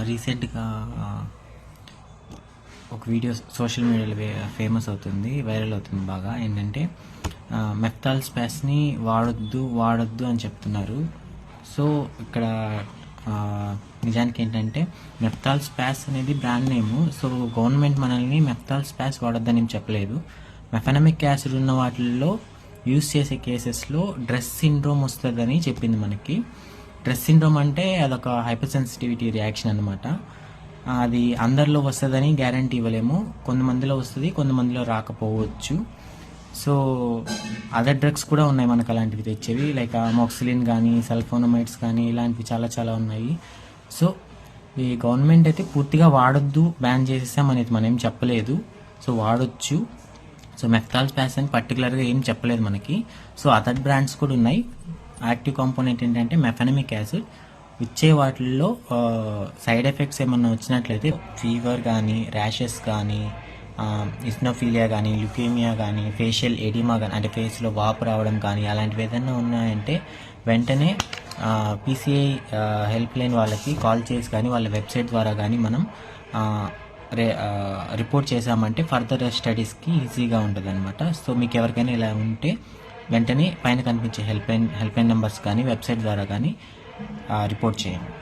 రీసెంట్గా ఒక video social మీడియాలో ఫేమస్ అవుతుంది, వైరల్ అవుతుంది బాగా. ఏంటంటే మెఫ్తాల్ స్పాస్ని వాడొద్దు అని చెప్తున్నారు. సో ఇక్కడ నిజానికి ఏంటంటే మెఫ్తాల్ స్పాస్ అనేది బ్రాండ్ నేము. సో గవర్నమెంట్ మనల్ని మెఫ్తాల్ స్పాస్ వాడొద్దని చెప్పలేదు. మెఫెనమిక్ యాసిడ్ ఉన్న వాటిల్లో యూజ్ చేసే కేసెస్లో డ్రెస్ సిండ్రోమ్ వస్తుందని చెప్పింది మనకి. డ్రెస్ సిండ్రోమ్ అంటే అదొక హైపర్ సెన్సిటివిటీ రియాక్షన్ అనమాట. అది అందరిలో వస్తుందని గ్యారంటీ ఇవ్వలేము. కొంతమందిలో వస్తుంది, కొంతమందిలో రాకపోవచ్చు. సో అదర్ డ్రగ్స్ కూడా ఉన్నాయి మనకు అలాంటివి తెచ్చేవి, లైక్ అమోక్సిలిన్ కానీ సల్ఫోనమైడ్స్ కానీ ఇలాంటివి చాలా చాలా ఉన్నాయి. సో ఈ గవర్నమెంట్ అయితే పూర్తిగా వాడొద్దు, బ్యాన్ చేసేసామనేది మనం ఏం చెప్పలేదు. సో వాడొచ్చు. సో మెఫ్తాల్ స్పాస్ అని పర్టికులర్గా ఏం చెప్పలేదు మనకి. సో అదర్ బ్రాండ్స్ కూడా ఉన్నాయి. యాక్టివ్ కాంపోనెంట్ ఏంటంటే మెఫెనమిక్ యాసిడ్. ఇచ్చే వాటిల్లో సైడ్ ఎఫెక్ట్స్ ఏమన్నా వచ్చినట్లయితే ఫీవర్ కానీ, ర్యాషెస్ కానీ, ఇస్నోఫీలియా కానీ, లుకేమియా కానీ, ఫేషియల్ ఎడిమా కానీ అంటే ఫేస్లో వాపు రావడం కానీ అలాంటివి ఏదైనా ఉన్నాయంటే వెంటనే పీసీఐ హెల్ప్ లైన్ వాళ్ళకి కాల్ చేసి కానీ వాళ్ళ వెబ్సైట్ ద్వారా కానీ మనం రిపోర్ట్ చేసామంటే ఫర్దర్ స్టడీస్కి ఈజీగా ఉంటుంది అనమాట. సో మీకు ఎవరికైనా ఇలా ఉంటే వెంటనే పైన కనిపించే హెల్ప్ లైన్ నెంబర్స్ కానీ వెబ్సైట్ ద్వారా కానీ రిపోర్ట్ చేయండి.